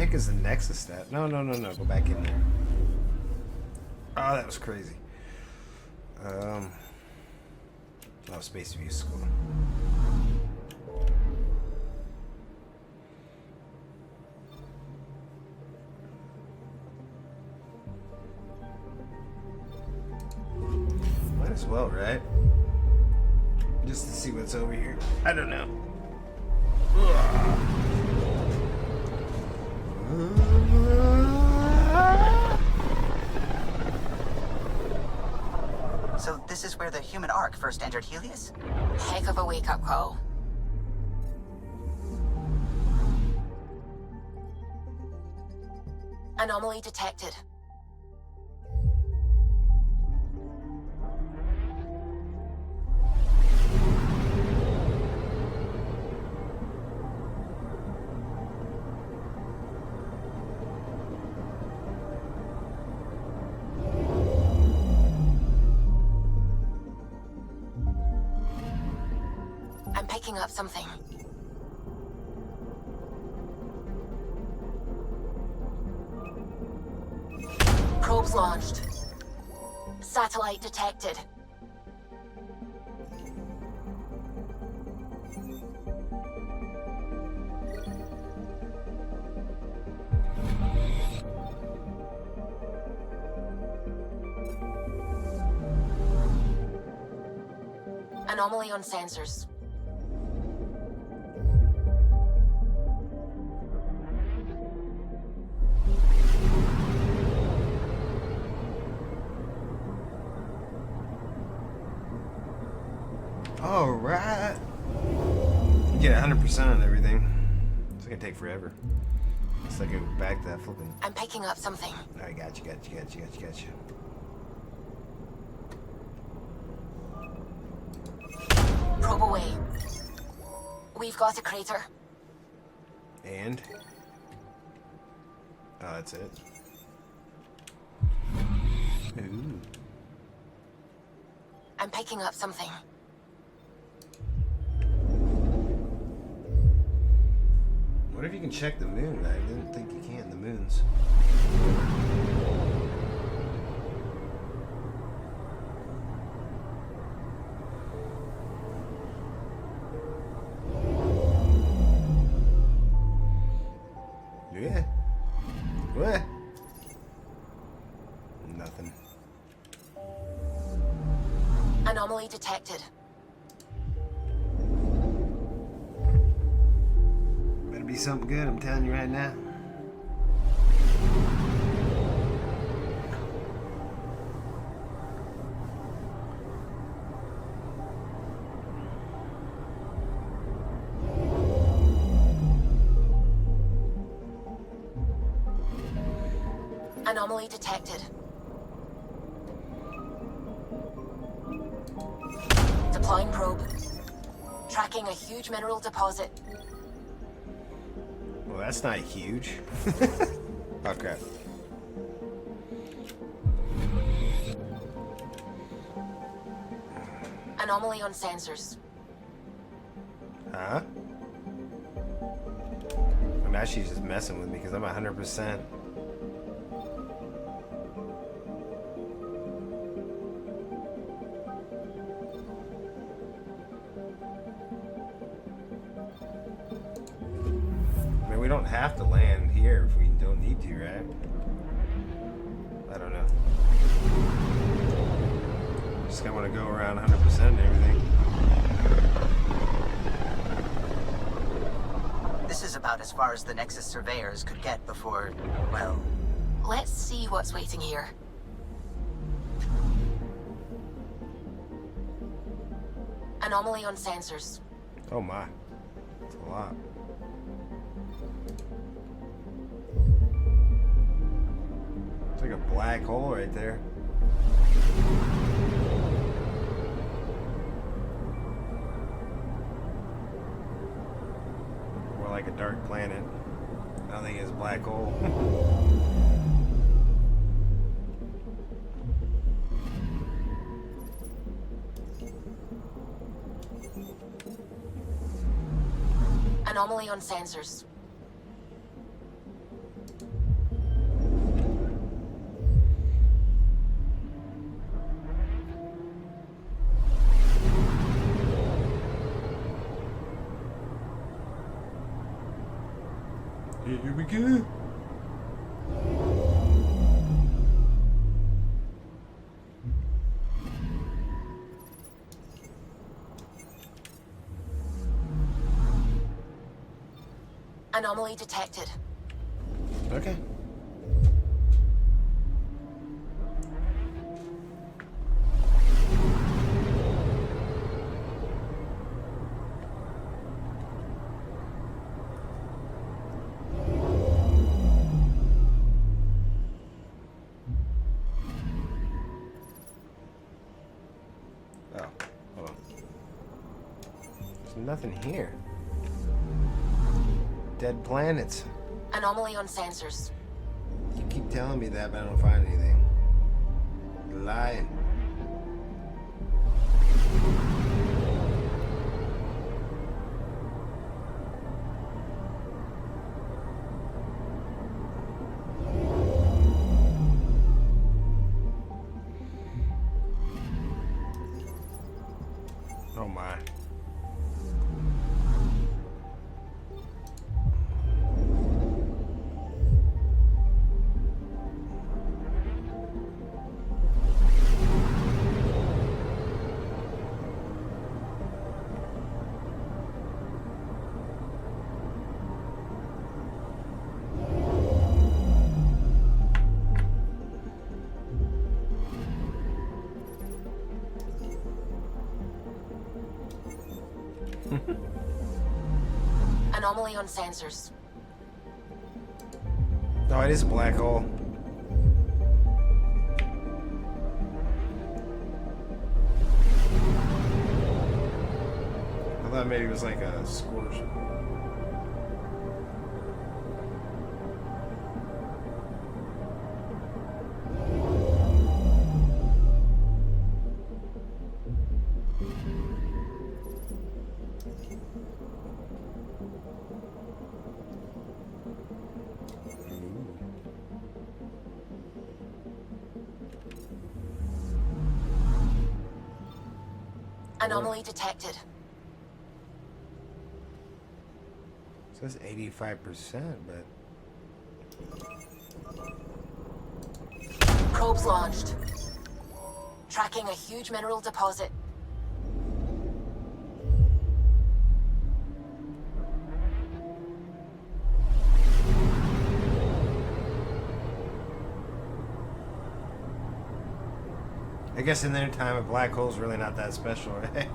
heck is the Nexus stat? No. Go back in there. Oh, that was crazy. Oh, space view school. Might as well, right? Just to see what's over here. I don't know. So this is where the human ark first entered Helios? Heck of a wake-up call. Anomaly detected. I'm picking up something. Probes launched. Satellite detected. Anomaly on sensors. All right. You get 100% on everything. It's gonna take forever. It's like go back to that flipping. I'm picking up something. I got you. Probe away. We've got a crater. And? Oh, that's it. Ooh. I'm picking up something. What if you can check the moon? I didn't think you can, the moons. Yeah. What? Nothing. Anomaly detected. Better be something good, I'm telling you right now. Anomaly detected. Deploying probe. Tracking a huge mineral deposit. Well, that's not huge. Oh, crap. Anomaly on sensors. Huh? Well, now she's just messing with me because I'm 100%. I mean, we don't have to land here if we don't need to, right? I don't know. Just gonna want to go around 100% and everything. This is about as far as the Nexus surveyors could get before, well... Let's see what's waiting here. Anomaly on sensors. Oh my. That's a lot. It's like a black hole right there. More like a dark planet. I don't think it's a black hole. Anomaly on sensors. Anomaly detected. Okay. Oh, hold on. There's nothing here. Dead planets. Anomaly on sensors. You keep telling me that, but I don't find anything. You're lying. Oh my. Anomaly on sensors. No, it is a black hole. I thought maybe it was like a scorch. Anomaly detected. It says 85%, but Probes launched. Tracking a huge mineral deposit. I guess in their time a black hole's really not that special, right?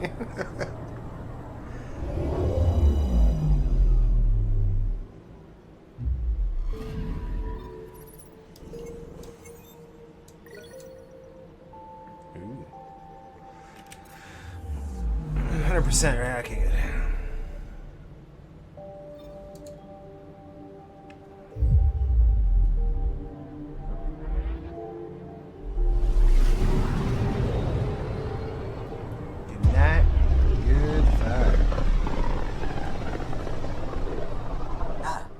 Ooh. 100% right, okay, good.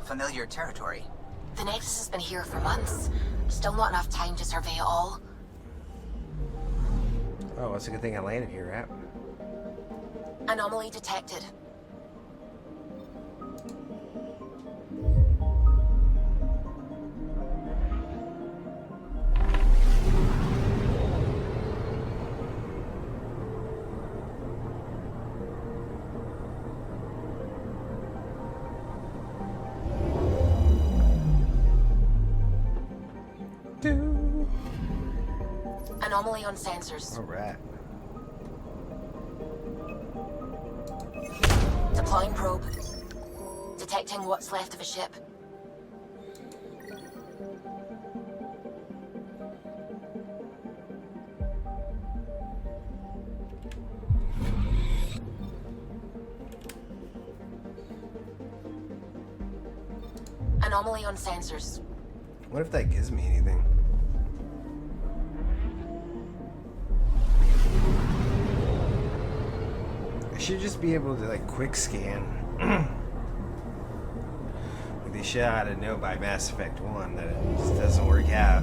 Familiar territory. The Nexus has been here for months. Still not enough time to survey it all. Oh, it's a good thing I landed here, right? Anomaly detected. Anomaly on sensors. All right. Deploying probe. Detecting what's left of a ship. Anomaly on sensors. What if that gives me anything? I should just be able to like quick scan. Like they should ought to know by Mass Effect 1 that it just doesn't work out.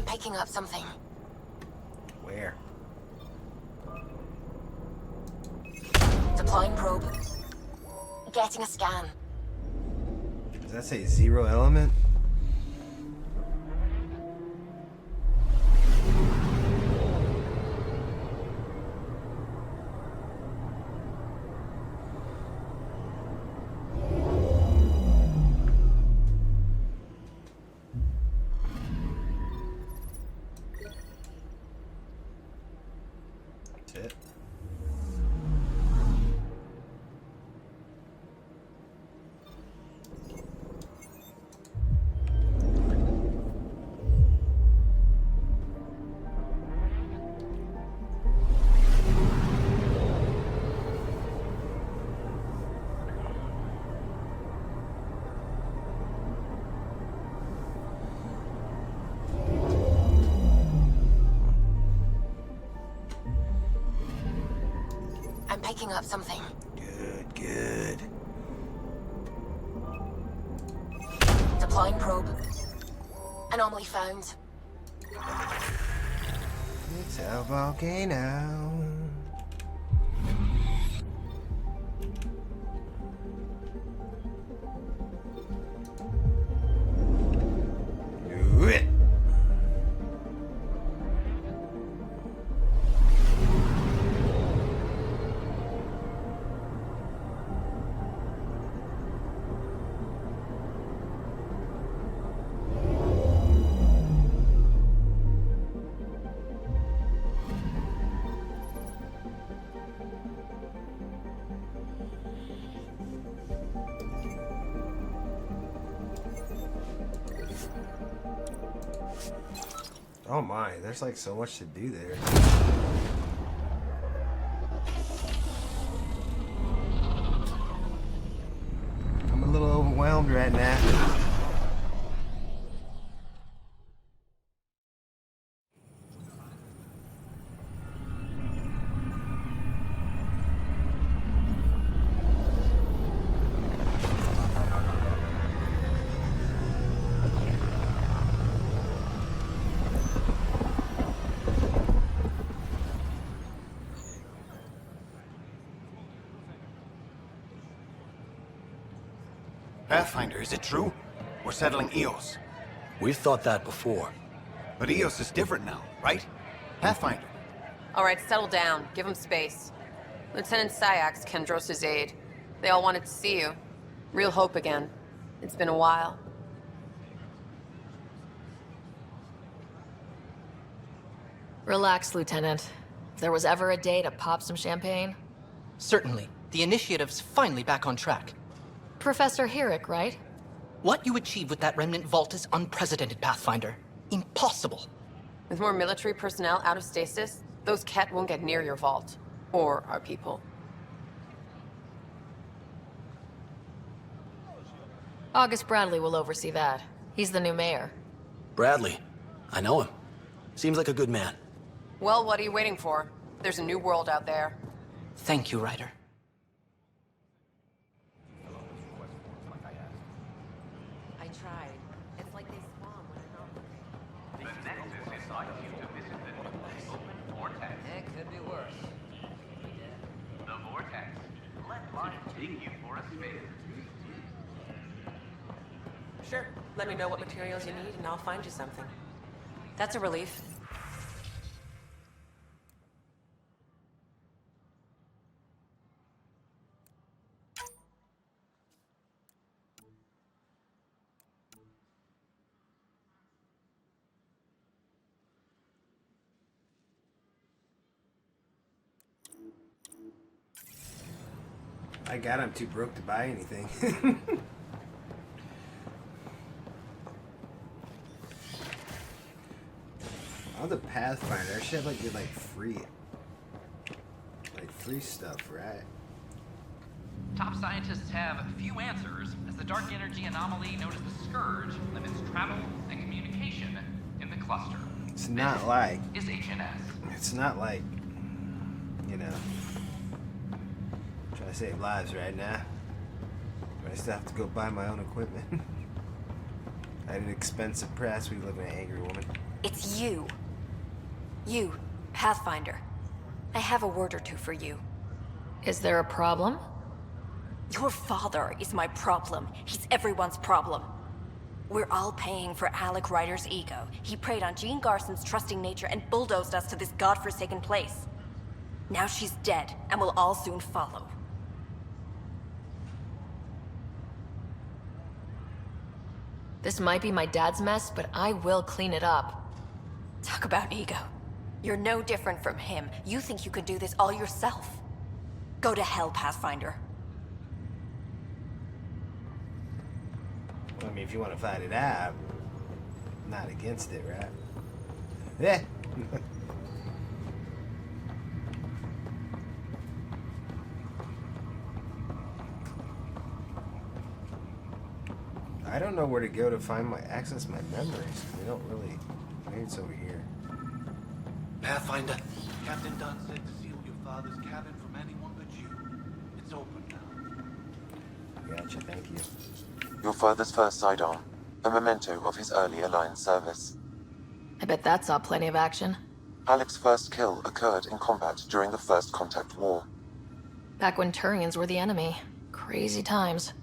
I'm picking up something. Where? Deploying probe. Getting a scan. Does that say 0 element? That's it. I'm picking up something. Good, good. Deploying probe. Anomaly found. It's a volcano. Do it. Oh my, there's like so much to do there. I'm a little overwhelmed right now. Pathfinder, is it true? We're settling Eos. We've thought that before. But Eos is different now, right? Pathfinder. All right, settle down. Give him space. Lieutenant Syax, Kendros' aide. They all wanted to see you. Real hope again. It's been a while. Relax, Lieutenant. If there was ever a day to pop some champagne. Certainly. The initiative's finally back on track. Professor Herrick, right? What you achieved with that remnant vault is unprecedented, Pathfinder. Impossible. With more military personnel out of stasis, those Ket won't get near your vault. Or our people. August Bradley will oversee that. He's the new mayor. Bradley. I know him. Seems like a good man. Well, what are you waiting for? There's a new world out there. Thank you, Ryder. I tried. It's like they spawn when they're not. The Nexus invites you to visit the open vortex. It could be worse. The vortex. Let life take you for a spin. Sure. Let me know what materials you need and I'll find you something. That's a relief. I got I'm too broke to buy anything. All the Pathfinder, I should get like free stuff, right? Top scientists have few answers, as the dark energy anomaly known as the Scourge limits travel and communication in the cluster. It's not like Is HNS. it's not like, you know, trying to save lives right now. But I still have to go buy my own equipment. At an expensive price. We live in an angry woman. It's you. You, Pathfinder. I have a word or two for you. Is there a problem? Your father is my problem. He's everyone's problem. We're all paying for Alec Ryder's ego. He preyed on Jean Garson's trusting nature and bulldozed us to this godforsaken place. Now she's dead, and we'll all soon follow. This might be my dad's mess, but I will clean it up. Talk about ego. You're no different from him. You think you could do this all yourself. Go to hell, Pathfinder. I mean, if you want to fight it out, I'm not against it, right? Yeah. I don't know where to go to find access my memories. They don't really. Maybe it's over here. Pathfinder. Captain Dunn said to seal your father's cabin from anyone but you. It's open now. Gotcha. Thank you. Your father's first sidearm, a memento of his early Alliance service. I bet that saw plenty of action. Alec's first kill occurred in combat during the First Contact War. Back when Turians were the enemy. Crazy times.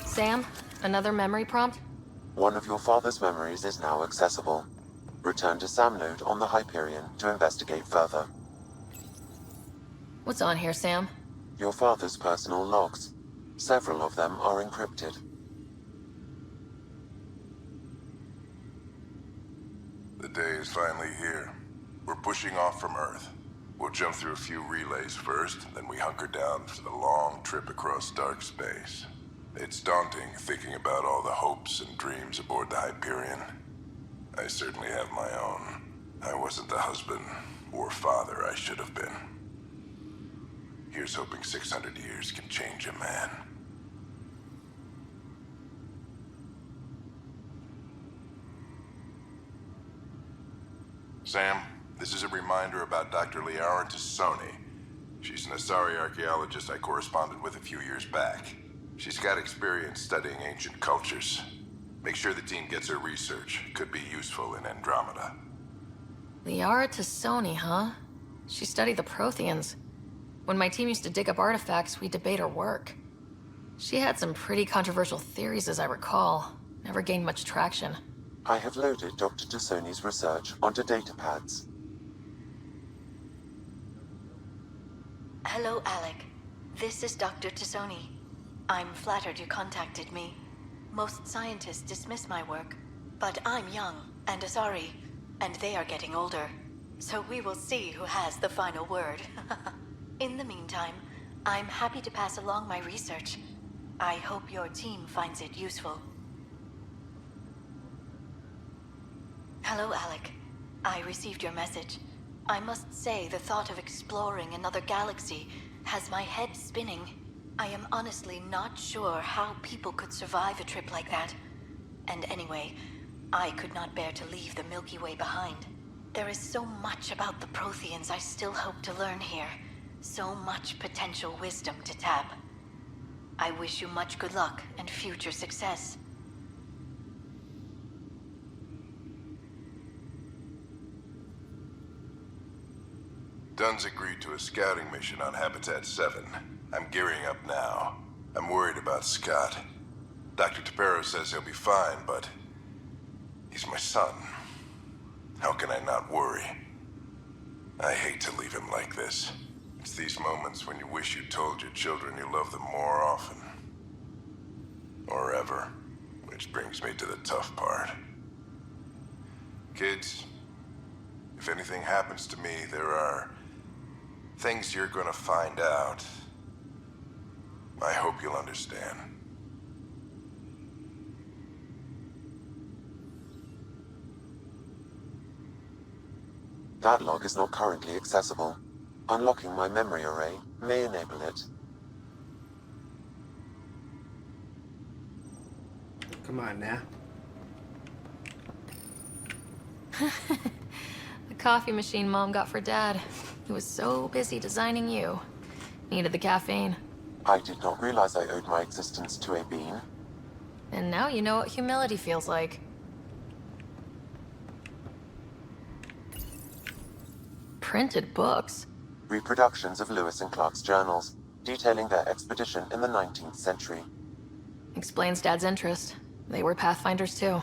Sam, another memory prompt? One of your father's memories is now accessible. Return to Sam Node on the Hyperion to investigate further. What's on here, Sam? Your father's personal logs. Several of them are encrypted. The day is finally here. We're pushing off from Earth. We'll jump through a few relays first, then we hunker down for the long trip across dark space. It's daunting thinking about all the hopes and dreams aboard the Hyperion. I certainly have my own. I wasn't the husband or father I should have been. Here's hoping 600 years can change a man. Sam, this is a reminder about Dr. Liara Tassoni. She's an Asari archaeologist I corresponded with a few years back. She's got experience studying ancient cultures. Make sure the team gets her research. Could be useful in Andromeda. Liara Tassoni, huh? She studied the Protheans. When my team used to dig up artifacts, we'd debate her work. She had some pretty controversial theories, as I recall. Never gained much traction. I have loaded Dr. Tassoni's research onto datapads. Hello, Alec. This is Dr. Tassoni. I'm flattered you contacted me. Most scientists dismiss my work, but I'm young and Asari, and they are getting older. So we will see who has the final word. In the meantime, I'm happy to pass along my research. I hope your team finds it useful. Hello, Alec. I received your message. I must say the thought of exploring another galaxy has my head spinning. I am honestly not sure how people could survive a trip like that. And anyway, I could not bear to leave the Milky Way behind. There is so much about the Protheans I still hope to learn here. So much potential wisdom to tap. I wish you much good luck and future success. Dunn's agreed to a scouting mission on Habitat 7. I'm gearing up now. I'm worried about Scott. Dr. Tapero says he'll be fine, but he's my son. How can I not worry? I hate to leave him like this. It's these moments when you wish you told your children you love them more often. Or ever. Which brings me to the tough part. Kids, if anything happens to me, there are things you're gonna find out. I hope you'll understand. That log is not currently accessible. Unlocking my memory array may enable it. Come on now. The coffee machine Mom got for Dad. He was so busy designing you. Needed the caffeine. I did not realize I owed my existence to a bean. And now you know what humility feels like. Printed books. Reproductions of Lewis and Clark's journals, detailing their expedition in the 19th century. Explains Dad's interest. They were Pathfinders too.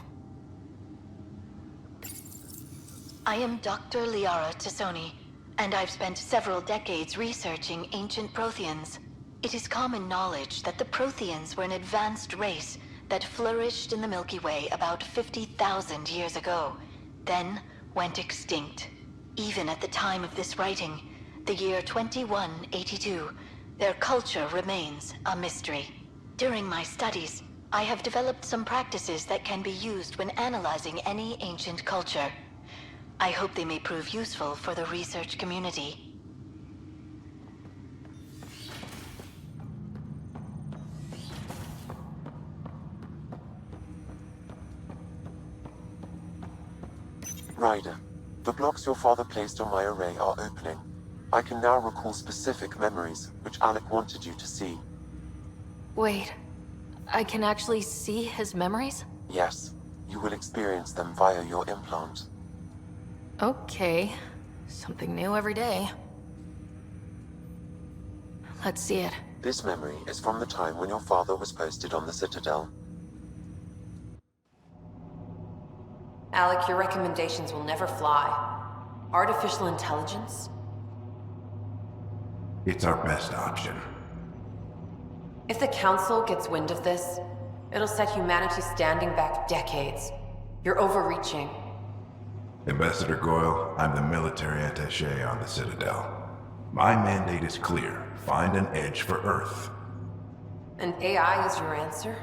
I am Dr. Liara Tassoni, and I've spent several decades researching ancient Protheans. It is common knowledge that the Protheans were an advanced race that flourished in the Milky Way about 50,000 years ago, then went extinct. Even at the time of this writing, the year 2182, their culture remains a mystery. During my studies, I have developed some practices that can be used when analyzing any ancient culture. I hope they may prove useful for the research community. Ryder, the blocks your father placed on my array are opening. I can now recall specific memories, which Alec wanted you to see. Wait, I can actually see his memories? Yes, you will experience them via your implant. Okay, something new every day. Let's see it. This memory is from the time when your father was posted on the Citadel. Alec, your recommendations will never fly. Artificial intelligence? It's our best option. If the Council gets wind of this, it'll set humanity standing back decades. You're overreaching. Ambassador Goyle, I'm the military attaché on the Citadel. My mandate is clear. Find an edge for Earth. And AI is your answer?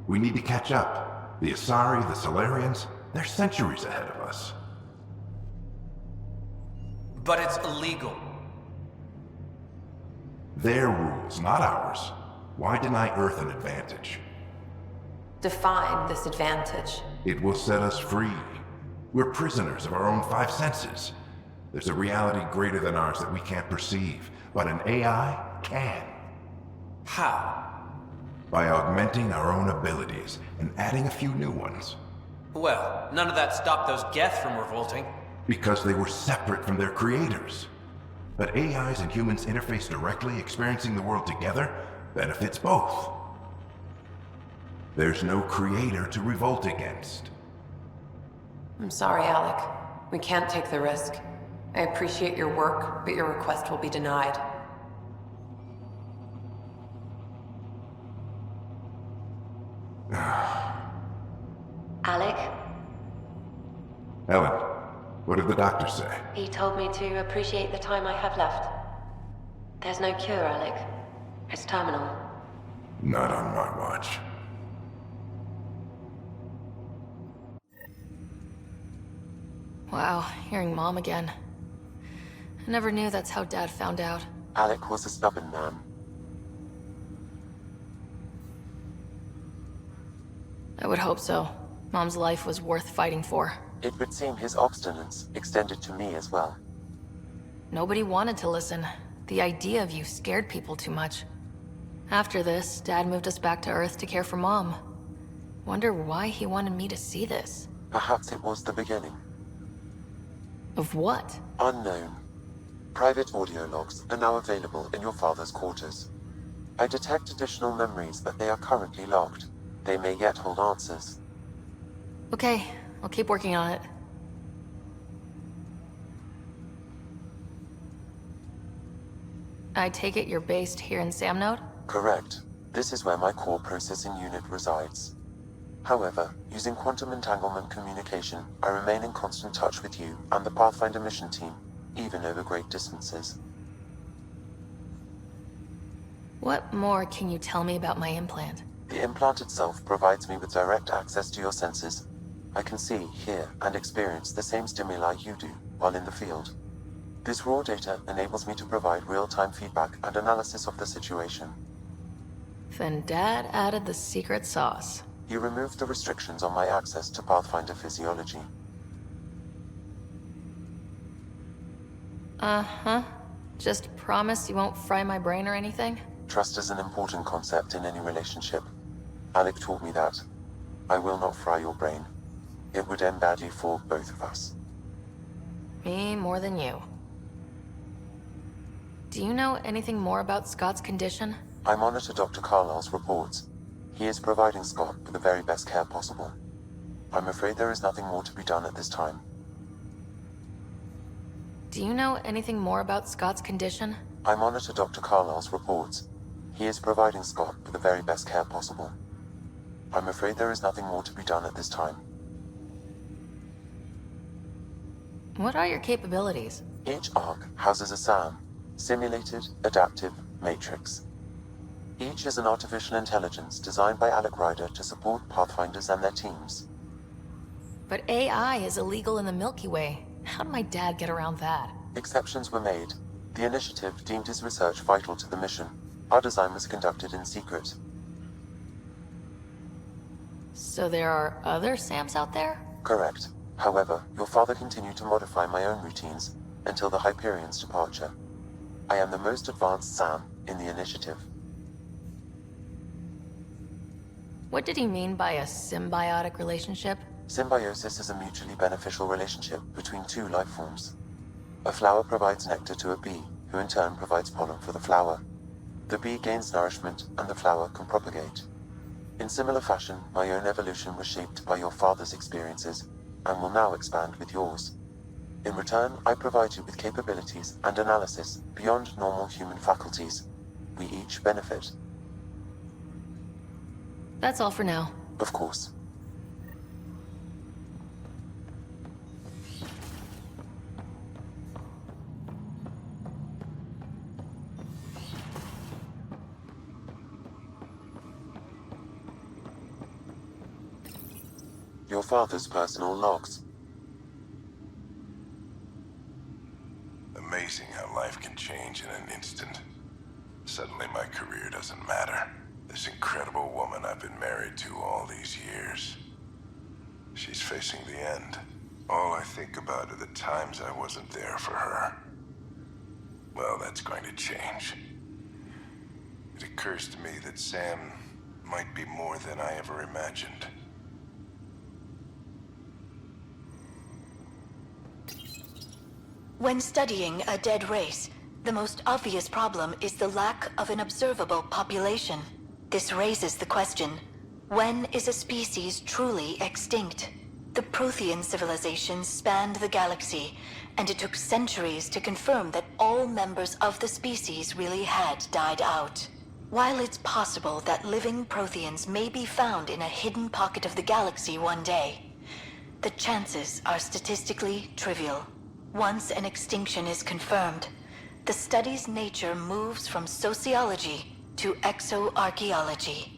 We need to catch up. The Asari, the Solarians, they're centuries ahead of us. But it's illegal. Their rules, not ours. Why deny Earth an advantage? Define this advantage. It will set us free. We're prisoners of our own five senses. There's a reality greater than ours that we can't perceive, but an AI can. How? By augmenting our own abilities and adding a few new ones. Well, none of that stopped those Geth from revolting. Because they were separate from their creators. But AIs and humans interface directly, experiencing the world together, benefits both. There's no creator to revolt against. I'm sorry, Alec. We can't take the risk. I appreciate your work, but your request will be denied. Alec? Ellen, what did the doctor say? He told me to appreciate the time I have left. There's no cure, Alec. It's terminal. Not on my watch. Wow, hearing Mom again. I never knew that's how Dad found out. Alec was a stubborn man. I would hope so. Mom's life was worth fighting for. It would seem his obstinance extended to me as well. Nobody wanted to listen. The idea of you scared people too much. After this, Dad moved us back to Earth to care for Mom. Wonder why he wanted me to see this. Perhaps it was the beginning. Of what? Unknown. Private audio logs are now available in your father's quarters. I detect additional memories, but they are currently logged. They may yet hold answers. Okay, I'll keep working on it. I take it you're based here in Samnode? Correct. This is where my core processing unit resides. However, using quantum entanglement communication, I remain in constant touch with you and the Pathfinder mission team, even over great distances. What more can you tell me about my implant? The implant itself provides me with direct access to your senses. I can see, hear, and experience the same stimuli you do while in the field. This raw data enables me to provide real-time feedback and analysis of the situation. Then Dad added the secret sauce. He removed the restrictions on my access to Pathfinder physiology. Uh-huh. Just promise you won't fry my brain or anything? Trust is an important concept in any relationship. Alec taught me that. I will not fry your brain. It would end badly for both of us. Me more than you. Do you know anything more about Scott's condition? I monitor Dr. Carlisle's reports. He is providing Scott with the very best care possible. I'm afraid there is nothing more to be done at this time. Do you know anything more about Scott's condition? I monitor Dr. Carlisle's reports. He is providing Scott with the very best care possible. I'm afraid there is nothing more to be done at this time. What are your capabilities? Each arc houses a SAM, Simulated Adaptive Matrix. Each is an artificial intelligence designed by Alec Ryder to support Pathfinders and their teams. But AI is illegal in the Milky Way. How did my dad get around that? Exceptions were made. The initiative deemed his research vital to the mission. Our design was conducted in secret. So there are other SAMs out there? Correct. However, your father continued to modify my own routines until the Hyperion's departure. I am the most advanced SAM in the initiative. What did he mean by a symbiotic relationship? Symbiosis is a mutually beneficial relationship between two life forms. A flower provides nectar to a bee, who in turn provides pollen for the flower. The bee gains nourishment, and the flower can propagate. In similar fashion, my own evolution was shaped by your father's experiences, and will now expand with yours. In return, I provide you with capabilities and analysis beyond normal human faculties. We each benefit. That's all for now. Of course. Your father's personal logs. Amazing how life can change in an instant. Suddenly my career doesn't matter. This incredible woman I've been married to all these years. She's facing the end. All I think about are the times I wasn't there for her. Well, that's going to change. It occurs to me that Sam might be more than I ever imagined. When studying a dead race, the most obvious problem is the lack of an observable population. This raises the question, when is a species truly extinct? The Prothean civilizations spanned the galaxy, and it took centuries to confirm that all members of the species really had died out. While it's possible that living Protheans may be found in a hidden pocket of the galaxy one day, the chances are statistically trivial. Once an extinction is confirmed, the study's nature moves from sociology to exoarchaeology.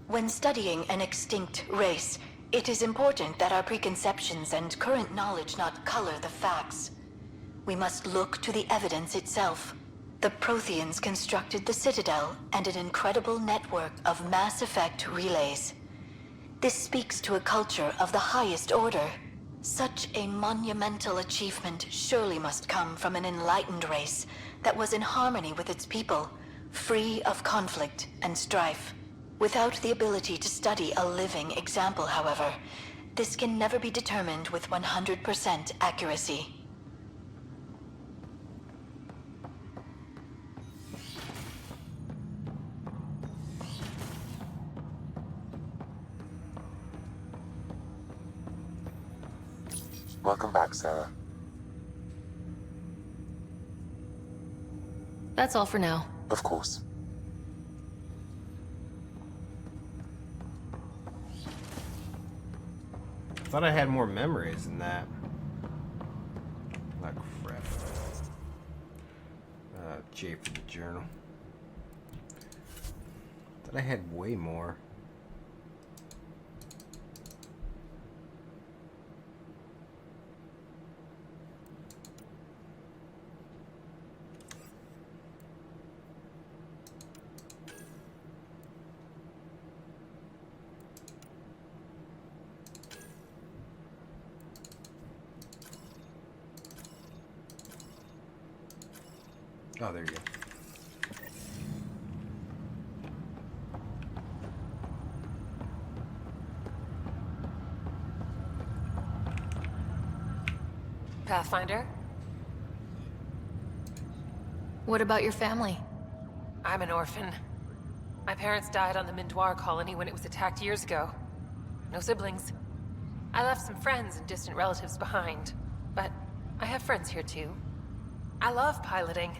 When studying an extinct race, it is important that our preconceptions and current knowledge not color the facts. We must look to the evidence itself. The Protheans constructed the Citadel and an incredible network of mass effect relays. This speaks to a culture of the highest order. Such a monumental achievement surely must come from an enlightened race that was in harmony with its people, free of conflict and strife. Without the ability to study a living example, however, this can never be determined with 100% accuracy. Welcome back, Sarah. That's all for now. Of course. I thought I had more memories than that. Like crap. J for the journal. Thought I had way more. Oh, there you go. Pathfinder? What about your family? I'm an orphan. My parents died on the Mindoir colony when it was attacked years ago. No siblings. I left some friends and distant relatives behind, but I have friends here too. I love piloting,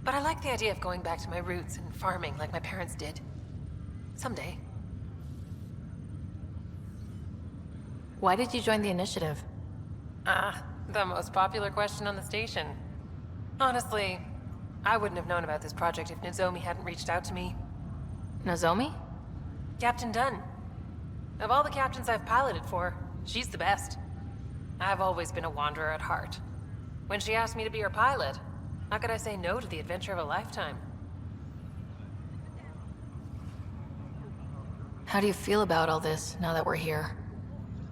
but I like the idea of going back to my roots and farming like my parents did. Someday. Why did you join the initiative? The most popular question on the station. Honestly, I wouldn't have known about this project if Nozomi hadn't reached out to me. Nozomi? Captain Dunn. Of all the captains I've piloted for, she's the best. I've always been a wanderer at heart. When she asked me to be her pilot, how could I say no to the adventure of a lifetime? How do you feel about all this now that we're here?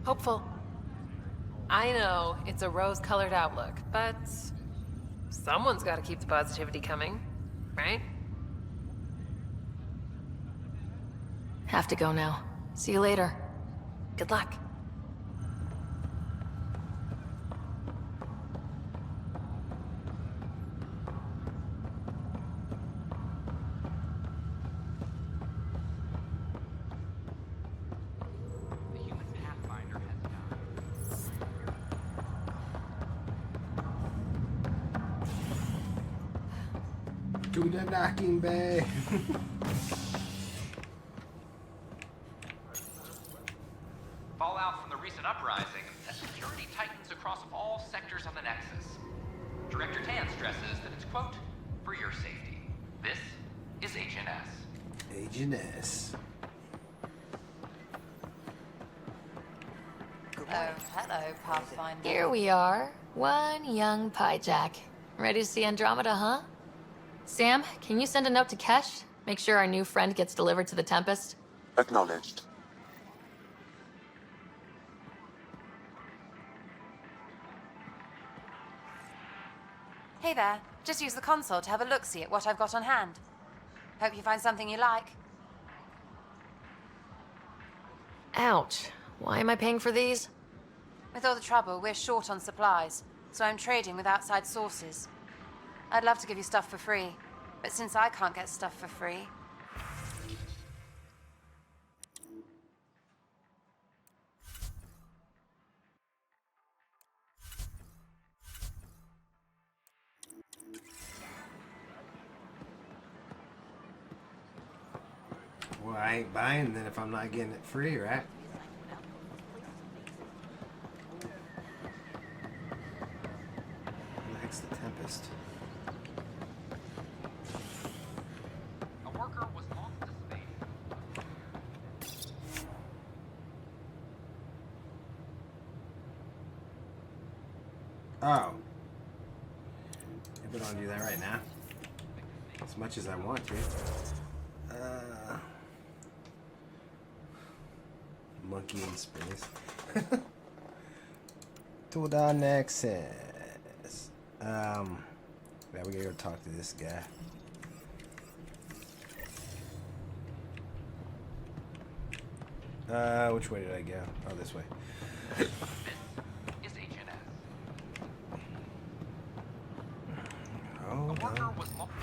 Hopeful. I know it's a rose-colored outlook, but someone's got to keep the positivity coming, right? Have to go now. See you later. Good luck. The human Pathfinder has died. Do the knocking, babe. Fallout from the recent uprising has security tightens across all sectors on the Nexus. Director Tan stresses that it's, quote, for your safety. This is HNS. Agent S. Oh, hello, Pathfinder. Here we are. One young Pyjack. Ready to see Andromeda, huh? Sam, can you send a note to Kesh? Make sure our new friend gets delivered to the Tempest? Acknowledged. Hey there. Just use the console to have a look-see at what I've got on hand. Hope you find something you like. Ouch. Why am I paying for these? With all the trouble, we're short on supplies, so I'm trading with outside sources. I'd love to give you stuff for free, but since I can't get stuff for free... Well, I ain't buying then if I'm not getting it free, right? Next, the Tempest. A worker was launched to space. Oh. Maybe I don't do that right now. As much as I want to. Monkey in space. To the Nexus. Yeah, we gotta go talk to this guy. Which way did I go? Oh, this way. This is HNS. Oh, A worker no. was launched.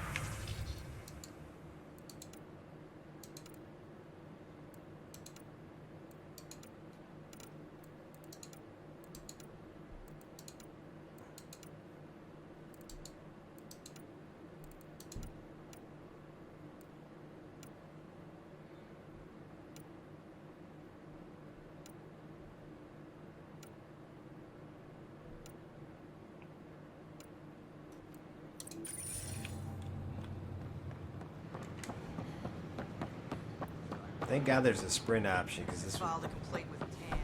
Thank God there's a sprint option, because this Filed a complaint with Tan.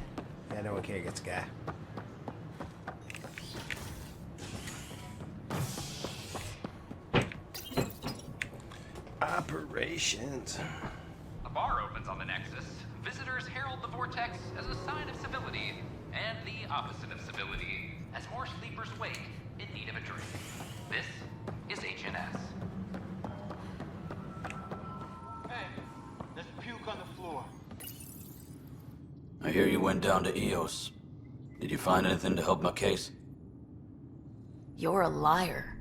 yeah, no one care gets guy. Operations. A bar opens on the Nexus. Visitors herald the vortex as a sign of civility, and the opposite of civility, as more sleepers wake in need of a drink. This is went down to EOS. Did you find anything to help my case? You're a liar.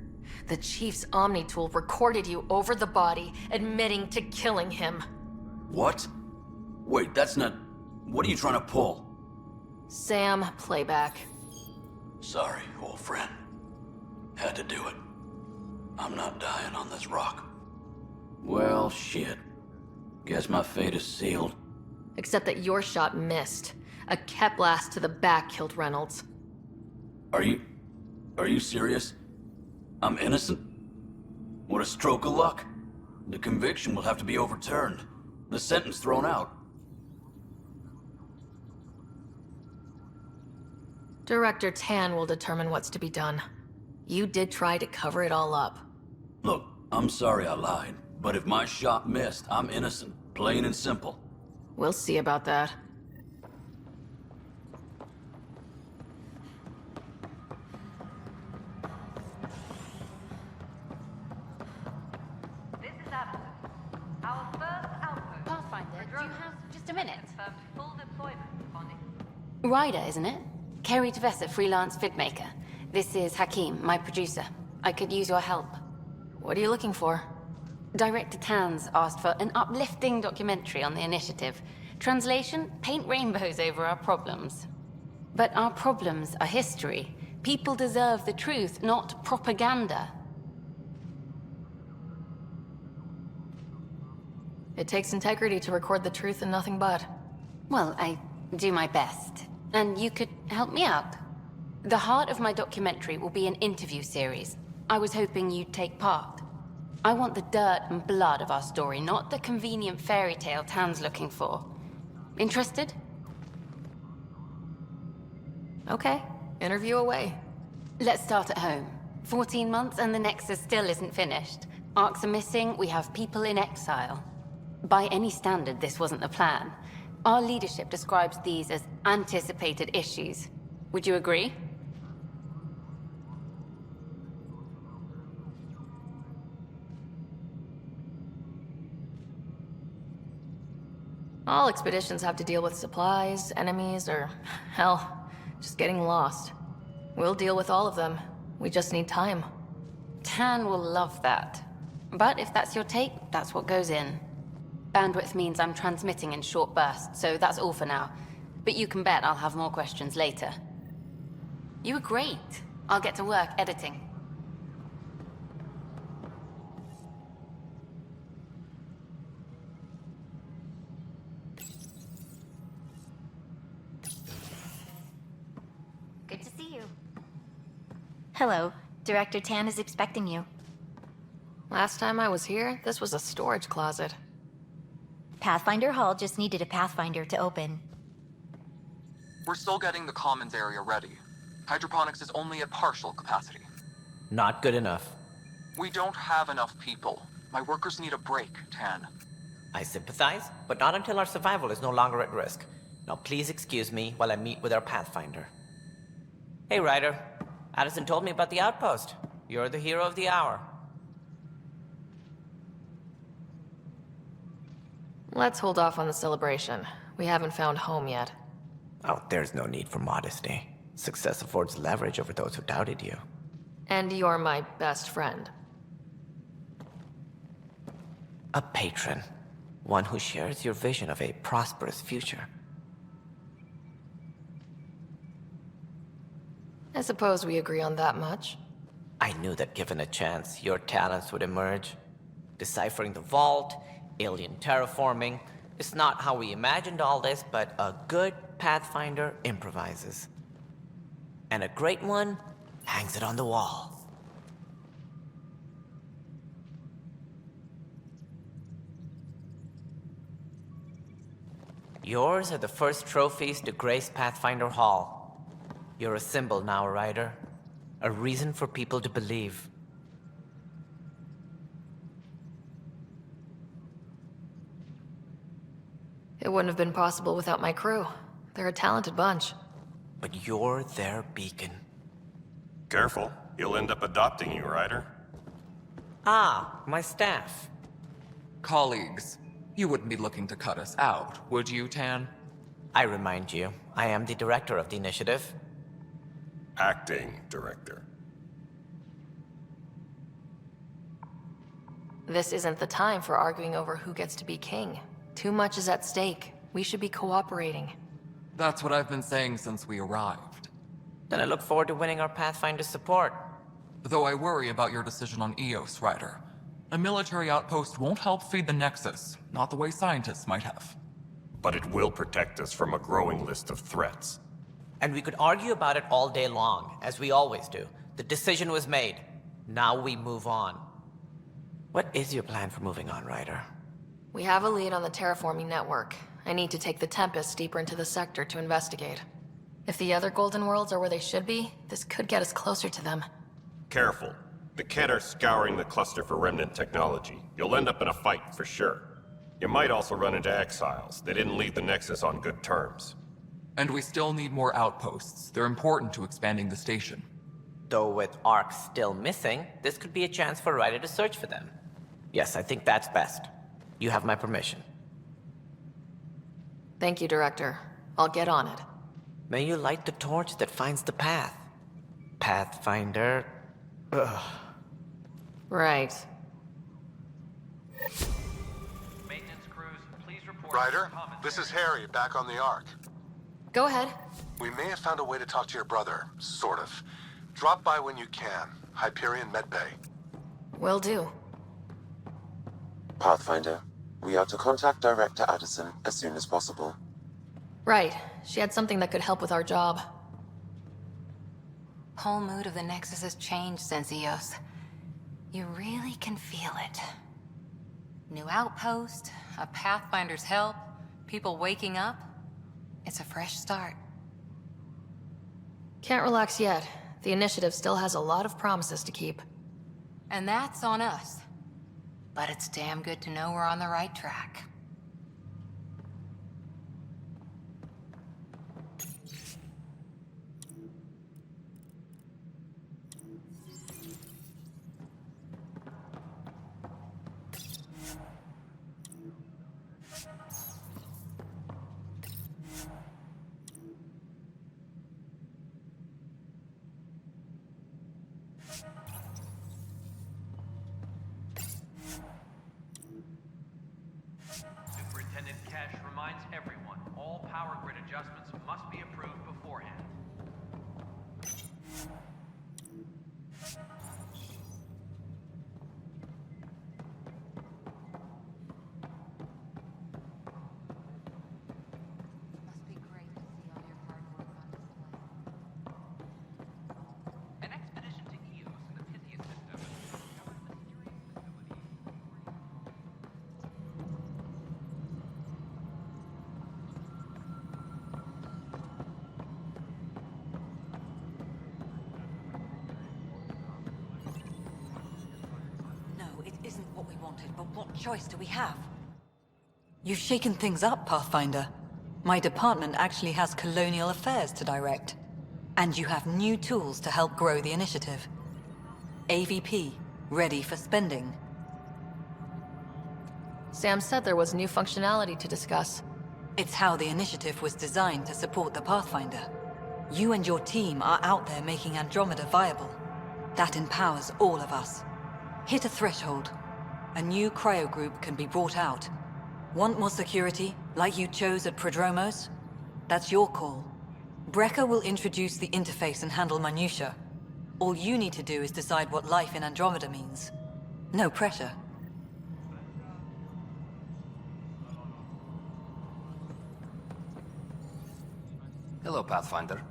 The Chief's Omni tool recorded you over the body, admitting to killing him. What? Wait, that's not... What are you trying to pull? Sam, playback. Sorry, old friend. Had to do it. I'm not dying on this rock. Well, shit. Guess my fate is sealed. Except that your shot missed. A Kep blast to the back killed Reynolds. Are you serious? I'm innocent? What a stroke of luck. The conviction will have to be overturned. The sentence thrown out. Director Tan will determine what's to be done. You did try to cover it all up. Look, I'm sorry I lied, but if my shot missed, I'm innocent. Plain and simple. We'll see about that. This is Abaddon. Our first outpost. Pathfinder, do you have just a minute? Confirmed full deployment, Bonnie. Ryder, isn't it? Kerry Tavessa, freelance vidmaker. This is Hakim, my producer. I could use your help. What are you looking for? Director Tan's asked for an uplifting documentary on the initiative. Translation, paint rainbows over our problems. But our problems are history. People deserve the truth, not propaganda. It takes integrity to record the truth and nothing but. Well, I do my best. And you could help me out. The heart of my documentary will be an interview series. I was hoping you'd take part. I want the dirt and blood of our story, not the convenient fairy tale Tan's looking for. Interested? Okay, interview away. Let's start at home. 14 months and the Nexus still isn't finished. Arcs are missing, we have people in exile. By any standard, this wasn't the plan. Our leadership describes these as anticipated issues. Would you agree? All expeditions have to deal with supplies, enemies, or, hell, just getting lost. We'll deal with all of them. We just need time. Tan will love that. But if that's your take, that's what goes in. Bandwidth means I'm transmitting in short bursts, so that's all for now. But you can bet I'll have more questions later. You were great. I'll get to work editing. Good to see you. Hello. Director Tan is expecting you. Last time I was here, this was a storage closet. Pathfinder Hall just needed a Pathfinder to open. We're still getting the commons area ready. Hydroponics is only at partial capacity. Not good enough. We don't have enough people. My workers need a break, Tan. I sympathize, but not until our survival is no longer at risk. Now please excuse me while I meet with our Pathfinder. Hey, Ryder. Addison told me about the outpost. You're the hero of the hour. Let's hold off on the celebration. We haven't found home yet. Oh, there's no need for modesty. Success affords leverage over those who doubted you. And you're my best friend. A patron. One who shares your vision of a prosperous future. I suppose we agree on that much. I knew that given a chance, your talents would emerge. Deciphering the vault, alien terraforming. It's not how we imagined all this, but a good Pathfinder improvises. And a great one hangs it on the wall. Yours are the first trophies to grace Pathfinder Hall. You're a symbol now, Ryder. A reason for people to believe. It wouldn't have been possible without my crew. They're a talented bunch. But you're their beacon. Careful. He'll end up adopting you, Ryder. Ah, my staff. Colleagues, you wouldn't be looking to cut us out, would you, Tan? I remind you, I am the director of the initiative. Acting director. This isn't the time for arguing over who gets to be king. Too much is at stake. We should be cooperating. That's what I've been saying since we arrived. Then I look forward to winning our Pathfinder support. Though I worry about your decision on Eos, Ryder. A military outpost won't help feed the Nexus, not the way scientists might have. But it will protect us from a growing list of threats. And we could argue about it all day long, as we always do. The decision was made. Now we move on. What is your plan for moving on, Ryder? We have a lead on the terraforming network. I need to take the Tempest deeper into the sector to investigate. If the other Golden Worlds are where they should be, this could get us closer to them. Careful. The Kett are scouring the cluster for remnant technology. You'll end up in a fight for sure. You might also run into exiles. They didn't leave the Nexus on good terms. And we still need more outposts. They're important to expanding the station. Though with Ark still missing, this could be a chance for Ryder to search for them. Yes, I think that's best. You have my permission. Thank you, Director. I'll get on it. May you light the torch that finds the path. Pathfinder. Ugh. Right. Maintenance crews, please report. Ryder, this is Harry, back on the Ark. Go ahead. We may have found a way to talk to your brother, sort of. Drop by when you can. Hyperion Medbay. Will do. Pathfinder, we are to contact Director Addison as soon as possible. Right. She had something that could help with our job. Whole mood of the Nexus has changed since Eos. You really can feel it. New outpost, a Pathfinder's help, people waking up. It's a fresh start. Can't relax yet. The initiative still has a lot of promises to keep. And that's on us. But it's damn good to know we're on the right track. Superintendent Cash reminds everyone, all power grid adjustments must be approved beforehand. Must be great to see all your hard work on display. An expedition to Eos in the Pythian system discovered a mysterious facility. No, it isn't what we wanted, but what choice do we have? You've shaken things up, Pathfinder. My department actually has colonial affairs to direct. And you have new tools to help grow the initiative. AVP, ready for spending. Sam said there was new functionality to discuss. It's how the initiative was designed to support the Pathfinder. You and your team are out there making Andromeda viable. That empowers all of us. Hit a threshold. A new cryo group can be brought out. Want more security, like you chose at Prodromos? That's your call. Brecker will introduce the interface and handle minutia. All you need to do is decide what life in Andromeda means. No pressure. Hello, Pathfinder.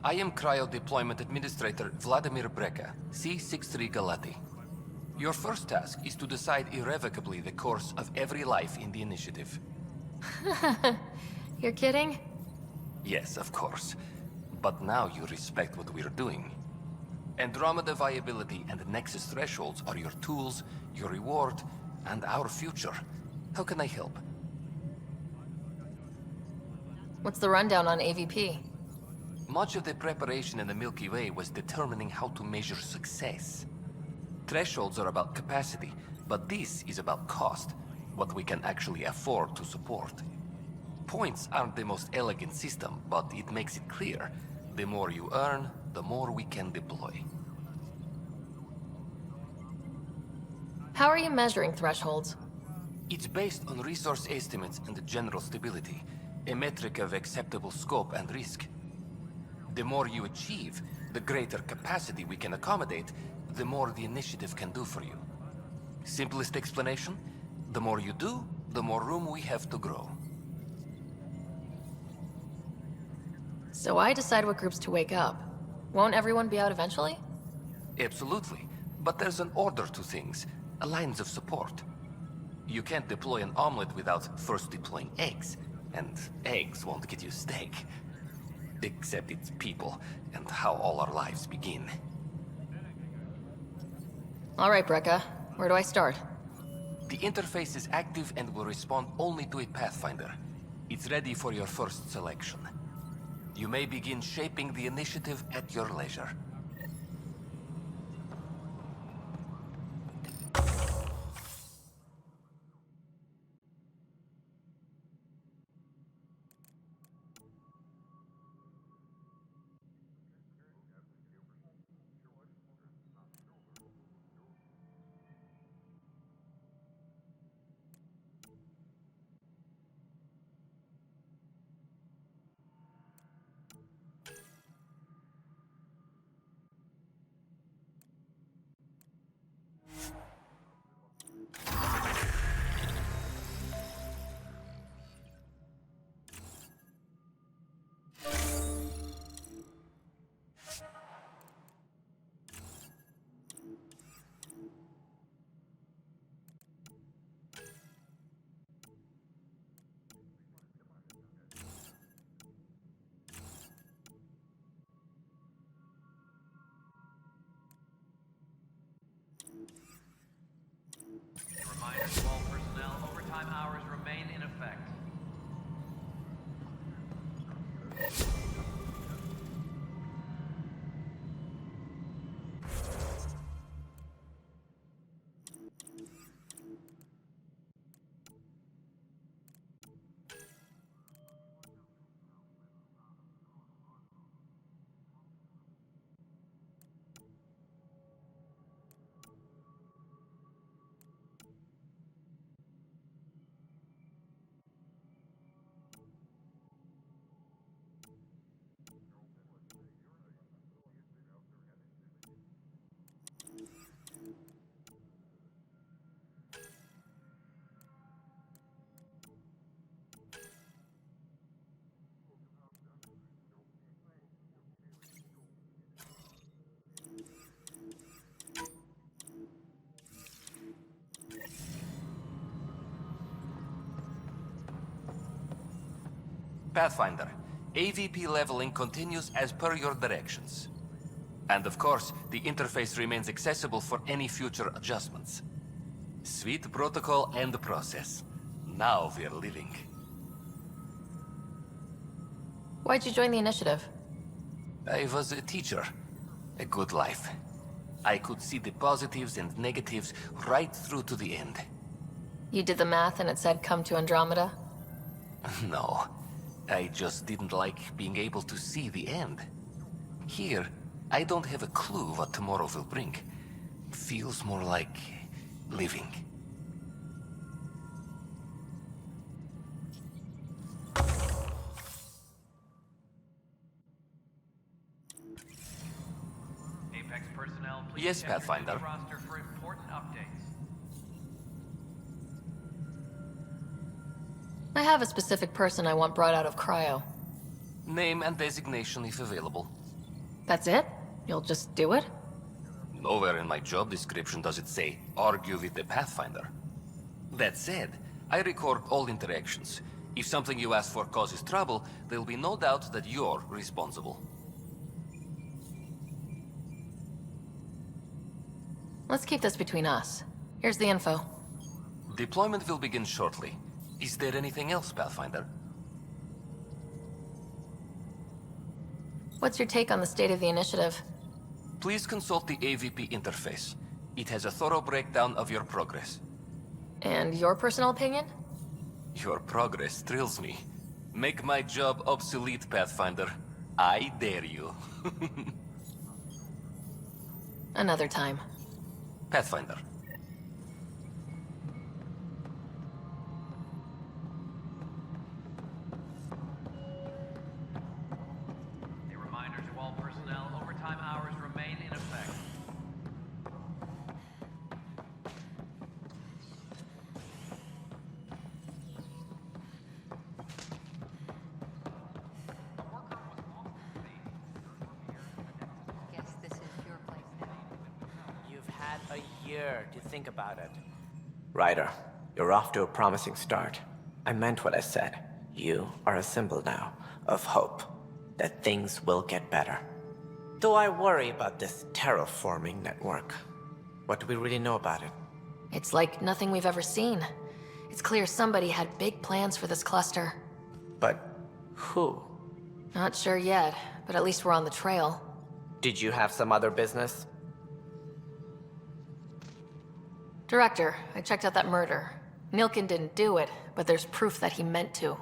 I am Cryo Deployment Administrator Vladimir Brecker, C-63 Galati. Your first task is to decide irrevocably the course of every life in the initiative. You're kidding? Yes, of course. But now you respect what we're doing. Andromeda viability and Nexus thresholds are your tools, your reward, and our future. How can I help? What's the rundown on AVP? Much of the preparation in the Milky Way was determining how to measure success. Thresholds are about capacity, but this is about cost, what we can actually afford to support. Points aren't the most elegant system, but it makes it clear. The more you earn, the more we can deploy. How are you measuring thresholds? It's based on resource estimates and general stability, a metric of acceptable scope and risk. The more you achieve, the greater capacity we can accommodate, the more the initiative can do for you. Simplest explanation? The more you do, the more room we have to grow. So I decide what groups to wake up. Won't everyone be out eventually? Absolutely. But there's an order to things, lines of support. You can't deploy an omelet without first deploying eggs, and eggs won't get you steak. Except it's people, and how all our lives begin. All right, Brekka. Where do I start? The interface is active and will respond only to a Pathfinder. It's ready for your first selection. You may begin shaping the initiative at your leisure. Reminder to all personnel, overtime hours remain in effect. Pathfinder, AVP leveling continues as per your directions. And of course, the interface remains accessible for any future adjustments. Sweet protocol and process. Now we're living. Why'd you join the initiative? I was a teacher. A good life. I could see the positives and negatives right through to the end. You did the math and it said come to Andromeda? No. I just didn't like being able to see the end. Here, I don't have a clue what tomorrow will bring. Feels more like living. Apex personnel, please Yes, check your Pathfinder. duty roster for important updates. I have a specific person I want brought out of cryo. Name and designation if available. That's it? You'll just do it? Nowhere in my job description does it say, argue with the Pathfinder. That said, I record all interactions. If something you ask for causes trouble, there'll be no doubt that you're responsible. Let's keep this between us. Here's the info. Deployment will begin shortly. Is there anything else, Pathfinder? What's your take on the state of the initiative? Please consult the AVP interface. It has a thorough breakdown of your progress. And your personal opinion? Your progress thrills me. Make my job obsolete, Pathfinder. I dare you. Another time. Pathfinder. A reminder to all personnel, overtime hours remain in effect. Guess this is your place now. You've had a year to think about it. Ryder, you're off to a promising start. I meant what I said. You are a symbol now of hope that things will get better. Though I worry about this terraforming network. What do we really know about it? It's like nothing we've ever seen. It's clear somebody had big plans for this cluster. But who? Not sure yet, but at least we're on the trail. Did you have some other business? Director, I checked out that murder. Nilkin didn't do it, but there's proof that he meant to.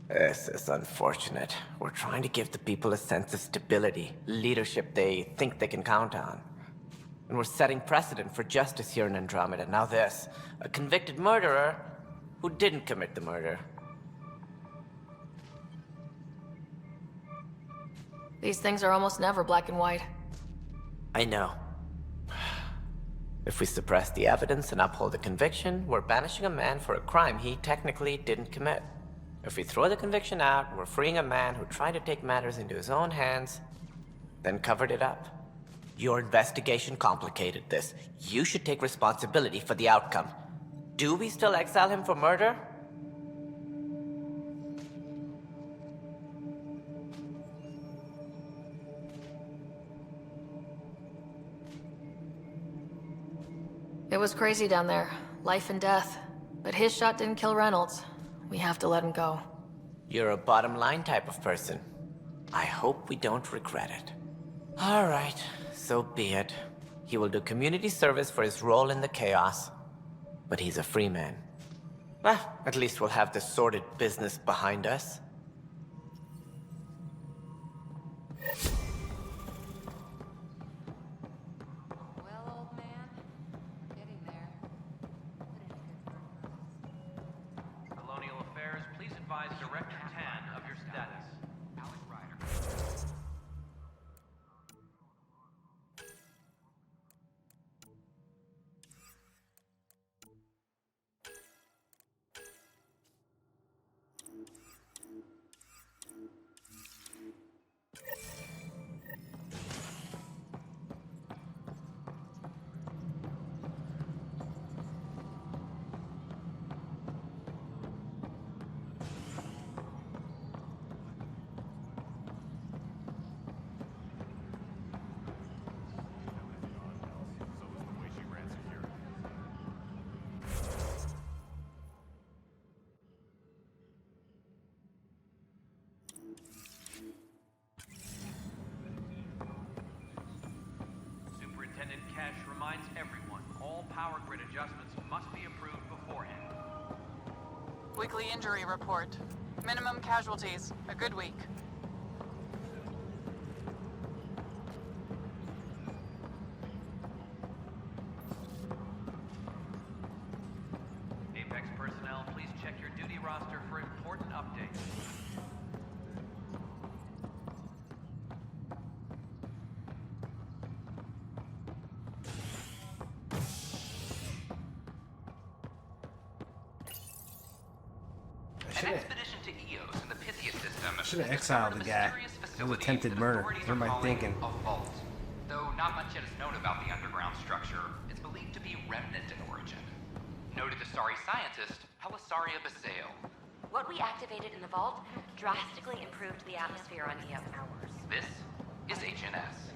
This is unfortunate. We're trying to give the people a sense of stability, leadership they think they can count on. And we're setting precedent for justice here in Andromeda. Now this, a convicted murderer who didn't commit the murder. These things are almost never black and white. I know. If we suppress the evidence and uphold the conviction, we're banishing a man for a crime he technically didn't commit. If we throw the conviction out, we're freeing a man who tried to take matters into his own hands, then covered it up. Your investigation complicated this. You should take responsibility for the outcome. Do we still exile him for murder? It was crazy down there. Life and death. But his shot didn't kill Reynolds. We have to let him go. You're a bottom line type of person. I hope we don't regret it. All right, so be it. He will do community service for his role in the chaos. But he's a free man. Well, at least we'll have the sordid business behind us. Well, old man, getting there. Colonial Affairs, please advise Director Tan of your status. Alec Ryder. Superintendent Cash reminds everyone, all power grid adjustments must be approved beforehand. Weekly injury report. Minimum casualties. A good week. Apex personnel, please check your duty roster for important updates. An expedition to Eos in the Pythia system Should have exiled the guy. It was attempted murder. What am I thinking? A vault. Though not much yet is known about the underground structure, it's believed to be remnant in origin. Noted Asari scientist, Helisaria Basale. What we activated in the vault drastically improved the atmosphere on Eos. This is HNS.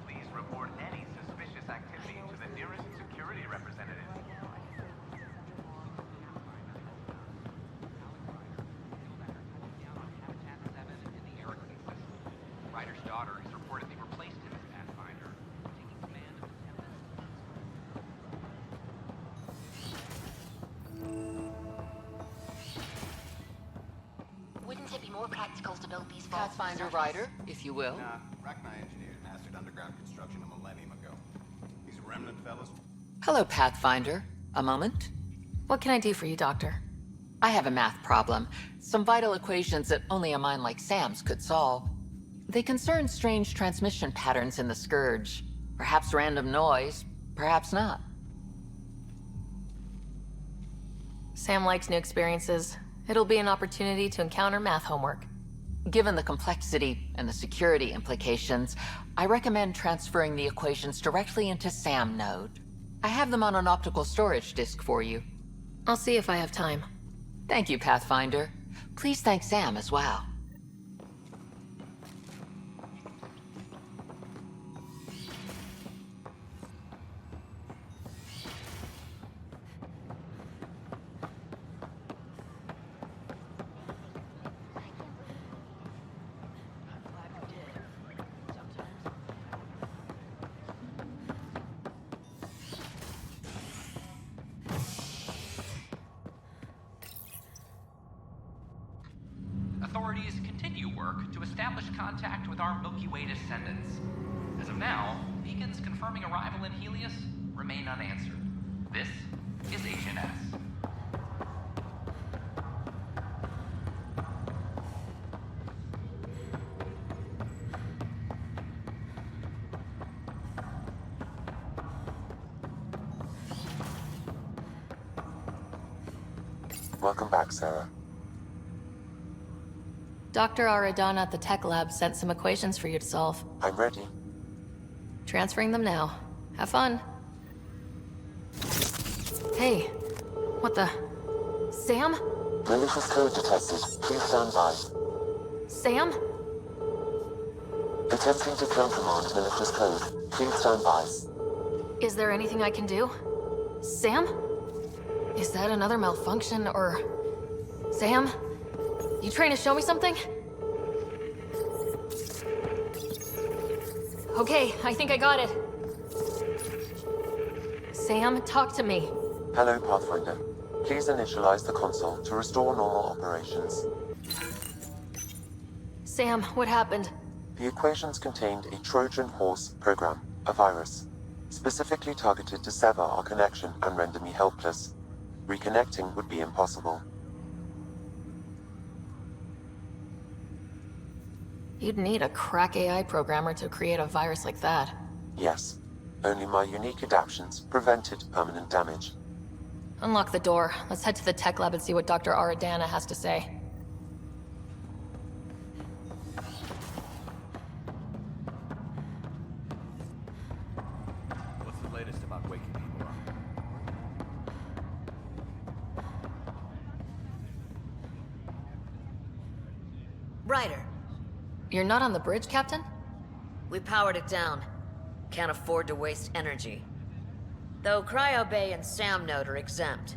Please report any suspicious activity to the nearest security representative. more practicals to build these vaults. Pathfinder Rider, if you will. Nah, Rachni engineered mastered underground construction a millennium ago. These remnant fellas. Hello, Pathfinder. A moment? What can I do for you, Doctor? I have a math problem. Some vital equations that only a mind like Sam's could solve. They concern strange transmission patterns in the Scourge. Perhaps random noise, perhaps not. Sam likes new experiences. It'll be an opportunity to encounter math homework. Given the complexity and the security implications, I recommend transferring the equations directly into SAM node. I have them on an optical storage disk for you. I'll see if I have time. Thank you, Pathfinder. Please thank Sam as well. Authorities continue work to establish contact with our Milky Way descendants. As of now, beacons confirming arrival in Helios remain unanswered. This is HNS. Welcome back, Sarah. Dr. Aradana at the tech lab sent some equations for you to solve. I'm ready. Transferring them now. Have fun. Hey, what the? Sam? Malicious code detected. Please stand by. Sam? Attempting to countermand malicious code. Please stand by. Is there anything I can do? Sam? Is that another malfunction, or... Sam? You trying to show me something? Okay, I think I got it. Sam, talk to me. Hello, Pathfinder. Please initialize the console to restore normal operations. Sam, what happened? The equations contained a Trojan horse program, a virus, specifically targeted to sever our connection and render me helpless. Reconnecting would be impossible. You'd need a crack AI programmer to create a virus like that. Yes. Only my unique adaptions prevented permanent damage. Unlock the door. Let's head to the tech lab and see what Dr. Aradana has to say. What's the latest about waking people up? Ryder. You're not on the bridge, Captain? We powered it down. Can't afford to waste energy. Though Cryo Bay and Sam Node are exempt.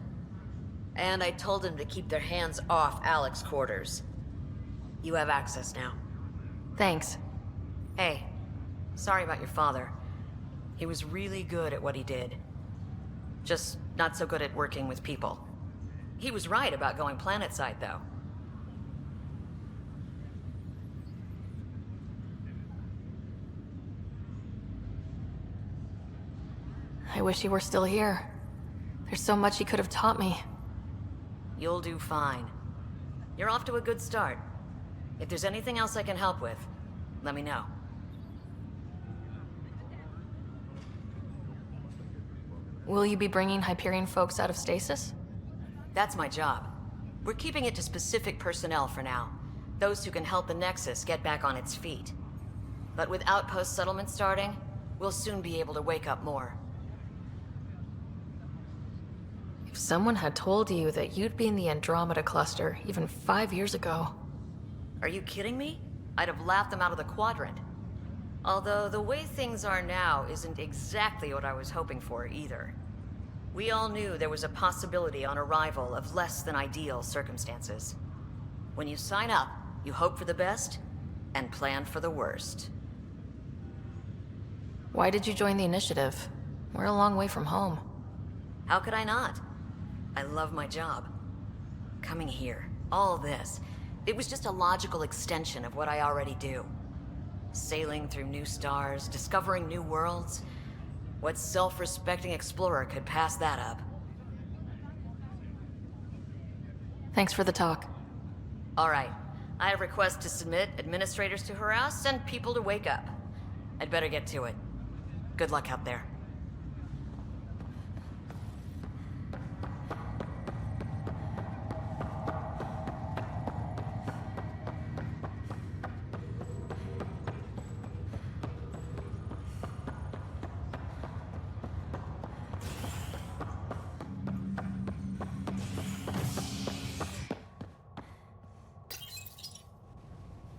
And I told them to keep their hands off Alec's quarters. You have access now. Thanks. Hey, sorry about your father. He was really good at what he did. Just not so good at working with people. He was right about going planetside, though. I wish he were still here. There's so much he could have taught me. You'll do fine. You're off to a good start. If there's anything else I can help with, let me know. Will you be bringing Hyperion folks out of stasis? That's my job. We're keeping it to specific personnel for now. Those who can help the Nexus get back on its feet. But with outpost settlement starting, we'll soon be able to wake up more. If someone had told you that you'd be in the Andromeda cluster even 5 years ago... Are you kidding me? I'd have laughed them out of the quadrant. Although the way things are now isn't exactly what I was hoping for either. We all knew there was a possibility on arrival of less than ideal circumstances. When you sign up, you hope for the best and plan for the worst. Why did you join the initiative? We're a long way from home. How could I not? I love my job. Coming here, all this, It was just a logical extension of what I already do. Sailing through new stars, discovering new worlds. What self-respecting explorer could pass that up? Thanks for the talk. All right. I have requests to submit, administrators to harass, and people to wake up. I'd better get to it. Good luck out there.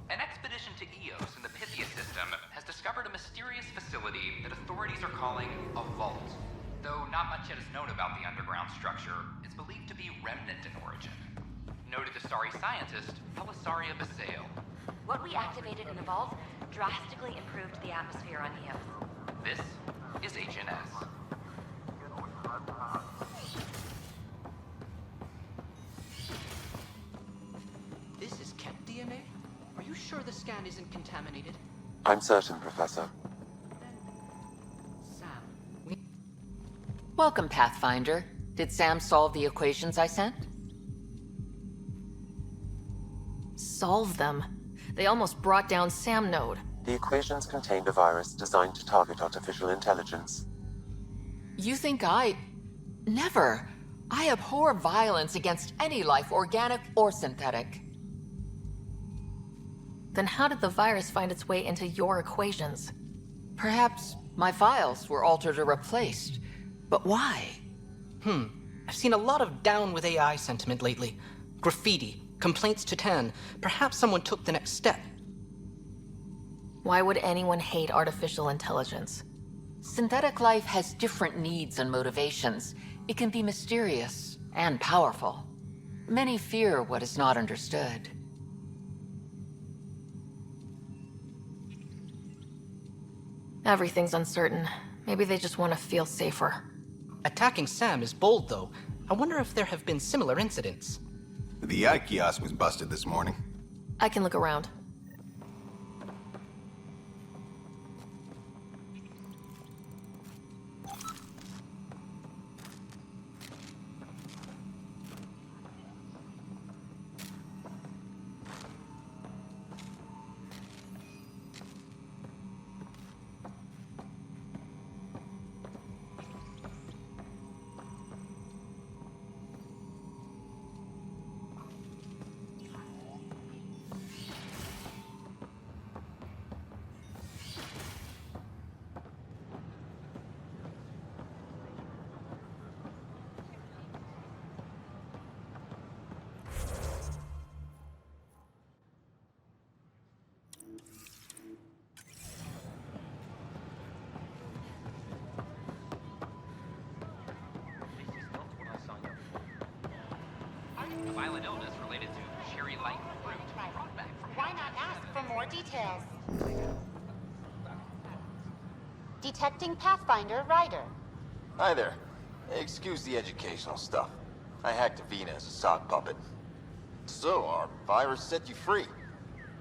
An expedition to Eos in the Pythia system has discovered a mysterious facility that authorities are calling a vault. Though not much yet is known about the underground structure, it's believed to be remnant in origin. Noted Asari scientist Pelisaria Basale. What we activated in the vault drastically improved the atmosphere on Eos. This is HNS. This is Ket DNA? Are you sure the scan isn't contaminated? I'm certain, Professor. Welcome, Pathfinder. Did Sam solve the equations I sent? Solve them? They almost brought down Sam Node. The equations contained a virus designed to target artificial intelligence. You think I... Never. I abhor violence against any life, organic or synthetic. Then how did the virus find its way into your equations? Perhaps my files were altered or replaced. But why? I've seen a lot of down with AI sentiment lately. Graffiti, complaints to 10. Perhaps someone took the next step. Why would anyone hate artificial intelligence? Synthetic life has different needs and motivations. It can be mysterious and powerful. Many fear what is not understood. Everything's uncertain. Maybe they just want to feel safer. Attacking Sam is bold, though. I wonder if there have been similar incidents. The AI kiosk was busted this morning. I can look around. A violent illness related to cherry light fruit brought back from... Why not ask for more details? Detecting Pathfinder Ryder. Hi there. Excuse the educational stuff. I hacked Avina as a sock puppet. So, our virus set you free.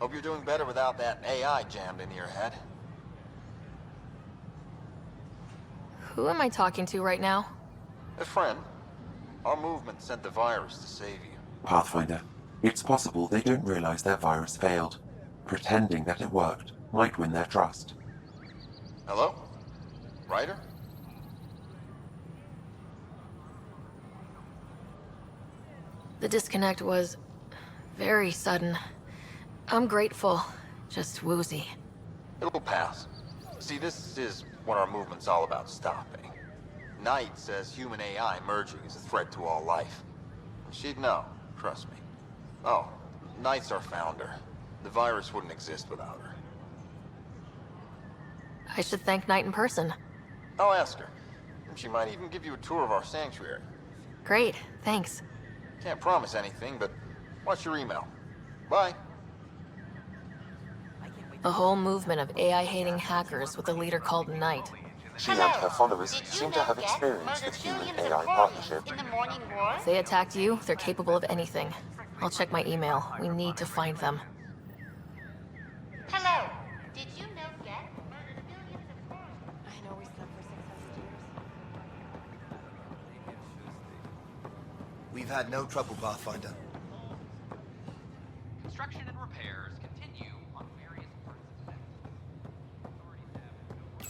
Hope you're doing better without that AI jammed into your head. Who am I talking to right now? A friend. Our movement sent the virus to save you. Pathfinder, it's possible they don't realize their virus failed. Pretending that it worked might win their trust. Hello? Ryder? The disconnect was very sudden. I'm grateful, just woozy. It'll pass. See, this is what our movement's all about stopping. Knight says human AI merging is a threat to all life. She'd know, trust me. Oh, Knight's our founder. The virus wouldn't exist without her. I should thank Knight in person. I'll ask her. She might even give you a tour of our sanctuary. Great, thanks. Can't promise anything, but watch your email. Bye. A whole movement of AI-hating hackers with a leader called Knight. She and her followers seem to have experience with human-AI partnership. In the morning war? If they attacked you, they're capable of anything. I'll check my email. We need to find them. Hello. Did you know Geth murdered millions of foreigners? I know we slept for 600 years. We've had no trouble, Pathfinder. Construction and repairs continue on various parts of the Nexus. Authorities have no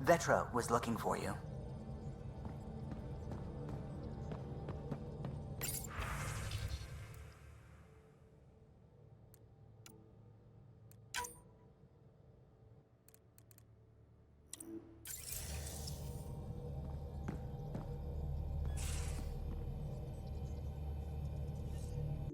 Vetra was looking for you.